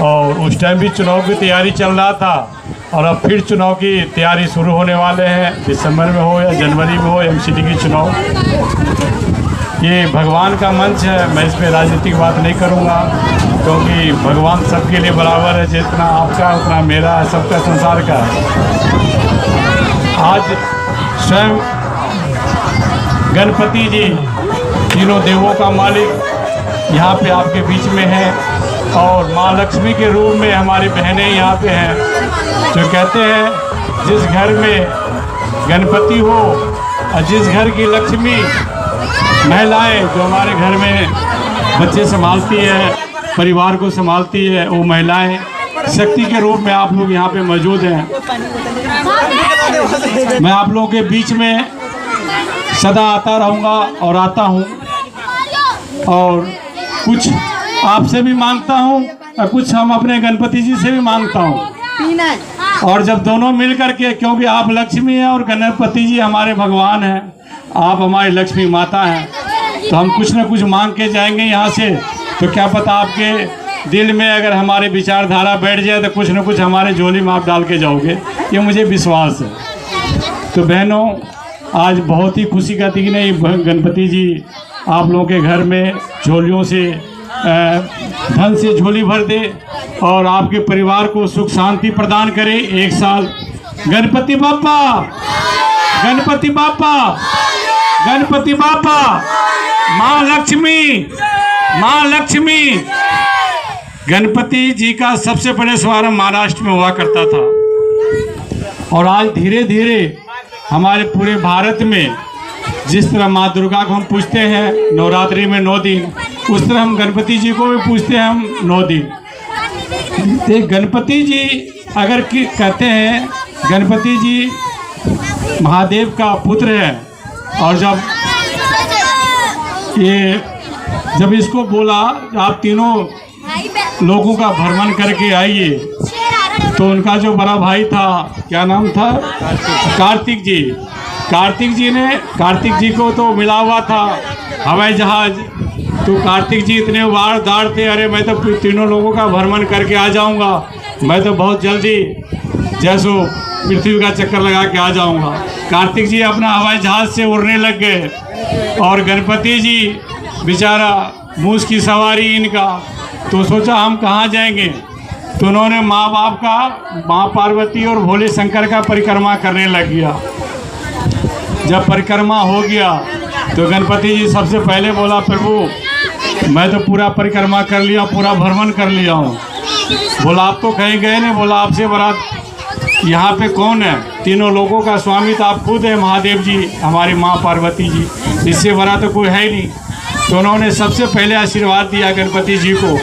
और उस टाइम भी चुनाव की तैयारी चल रहा था और अब फिर चुनाव की तैयारी शुरू होने वाले हैं। दिसंबर में हो या जनवरी में हो एमसीडी की चुनाव, ये भगवान का मंच है। मैं इस पर राजनीतिक बात नहीं करूँगा क्योंकि भगवान सबके लिए बराबर है, जितना आपका उतना मेरा है, सबका संसार का है। आज स्वयं गणपति जी तीनों देवों का मालिक यहाँ पे आपके बीच में है और माँ लक्ष्मी के रूप में हमारी बहनें यहाँ पे हैं, जो कहते हैं जिस घर में गणपति हो और जिस घर की लक्ष्मी महिलाएं जो हमारे घर में बच्चे संभालती है, परिवार को संभालती है, वो महिलाएं शक्ति के रूप में आप लोग यहाँ पे मौजूद हैं। मैं आप लोगों के बीच में सदा आता रहूँगा और आता हूँ और कुछ आपसे भी मांगता हूँ और कुछ हम अपने गणपति जी से भी मांगता हूँ। और जब दोनों मिल करके, क्योंकि आप लक्ष्मी हैं और गणपति जी हमारे भगवान हैं, आप हमारी लक्ष्मी माता हैं, तो हम कुछ न कुछ मांग के जाएंगे यहाँ से। तो क्या पता आपके दिल में अगर हमारे विचारधारा बैठ जाए तो कुछ न कुछ हमारे झोली में आप डाल के जाओगे, ये मुझे विश्वास है। तो बहनों, आज बहुत ही खुशी का दिन है। गणपति जी आप लोगों के घर में झोलियों से धन से झोली भर दे और आपके परिवार को सुख शांति प्रदान करे। एक साल गणपति बाप्पा, गणपति बाप्पा, गणपति बाप्पा, माँ लक्ष्मी, माँ लक्ष्मी। गणपति जी का सबसे बड़े शुभारंभ महाराष्ट्र में हुआ करता था और आज धीरे धीरे हमारे पूरे भारत में जिस तरह माँ दुर्गा को हम पूजते हैं नवरात्रि में 9 दिन, उस तरह हम गणपति जी को भी पूजते हैं हम 9 दिन। एक गणपति जी अगर कहते हैं, गणपति जी महादेव का पुत्र है और जब इसको बोला आप तीनों लोगों का भ्रमण करके आइए, तो उनका जो बड़ा भाई था, क्या नाम था, कार्तिक जी, कार्तिक जी को तो मिला हुआ था हवाई जहाज। तो कार्तिक जी इतने वारदार थे, अरे मैं तो तीनों लोगों का भ्रमण करके आ जाऊंगा, मैं तो बहुत जल्दी जैसो पृथ्वी का चक्कर लगा के आ जाऊंगा। कार्तिक जी अपना हवाई जहाज से उड़ने लग गए और गणपति जी बेचारा मूस की सवारी इनका, तो सोचा हम कहाँ जाएंगे। तो उन्होंने माँ बाप का, माँ पार्वती और भोले शंकर का परिक्रमा करने लग गया। जब परिक्रमा हो गया तो गणपति जी सबसे पहले बोला, प्रभु मैं तो पूरा परिक्रमा कर लिया, पूरा भ्रमण कर लिया हूँ। बोला आप तो कहीं गए नहीं। बोला आपसे बड़ा यहाँ पे कौन है, तीनों लोगं का स्वामी तो आप खुद है, महादेव जी, हमारी माँ पार्वती जी, इससे बड़ा तो कोई है ही नहीं। तो उन्होंने सबसे पहले आशीर्वाद दिया गणपति जी को,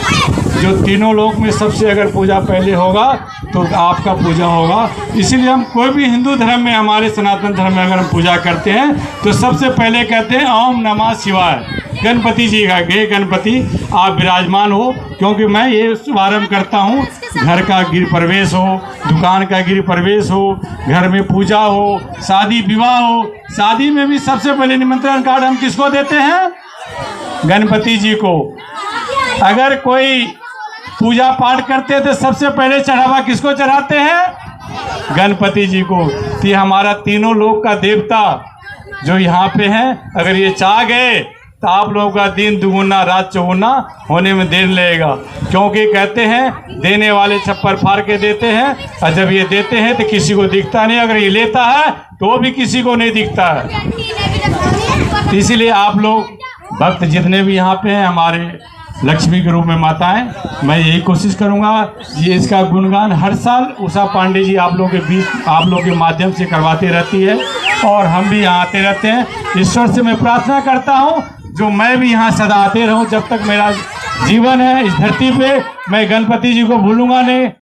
जो तीनों लोक में सबसे अगर पूजा पहले होगा तो आपका पूजा होगा। इसीलिए हम कोई भी हिंदू धर्म में, हमारे सनातन धर्म में अगर हम पूजा करते हैं तो सबसे पहले कहते हैं ओम नमः शिवाय, गणपति जी का। हे गणपति आप विराजमान हो, क्योंकि मैं ये शुभारंभ करता हूँ, घर का गृह प्रवेश हो, दुकान का गृह प्रवेश हो, घर में पूजा हो, शादी विवाह हो। शादी में भी सबसे पहले निमंत्रण कार्ड हम किसको देते हैं, गणपति जी को। अगर कोई पूजा पाठ करते हैं तो सबसे पहले चढ़ावा किसको चढ़ाते हैं, गणपति जी को। तो हमारा तीनों लोक का देवता जो यहाँ पे हैं, अगर ये चाह गए तो आप लोगों का दिन दुगुना रात चौगुना होने में देर लगेगा, क्योंकि कहते हैं देने वाले छप्पर फाड़ के देते हैं, और जब ये देते हैं तो किसी को दिखता नहीं, अगर ये लेता है तो वो भी किसी को नहीं दिखता है। इसीलिए आप लोग भक्त जितने भी यहाँ पे हैं, हमारे लक्ष्मी के रूप में माताएं, मैं यही कोशिश करूँगा ये इसका गुणगान हर साल उषा पांडे जी आप लोगों के बीच, आप लोगों के माध्यम से करवाती रहती है और हम भी यहाँ आते रहते हैं। ईश्वर से मैं प्रार्थना करता हूँ जो मैं भी यहाँ सदा आते रहूँ, जब तक मेरा जीवन है इस धरती पे, मैं गणपति जी को भूलूंगा नहीं।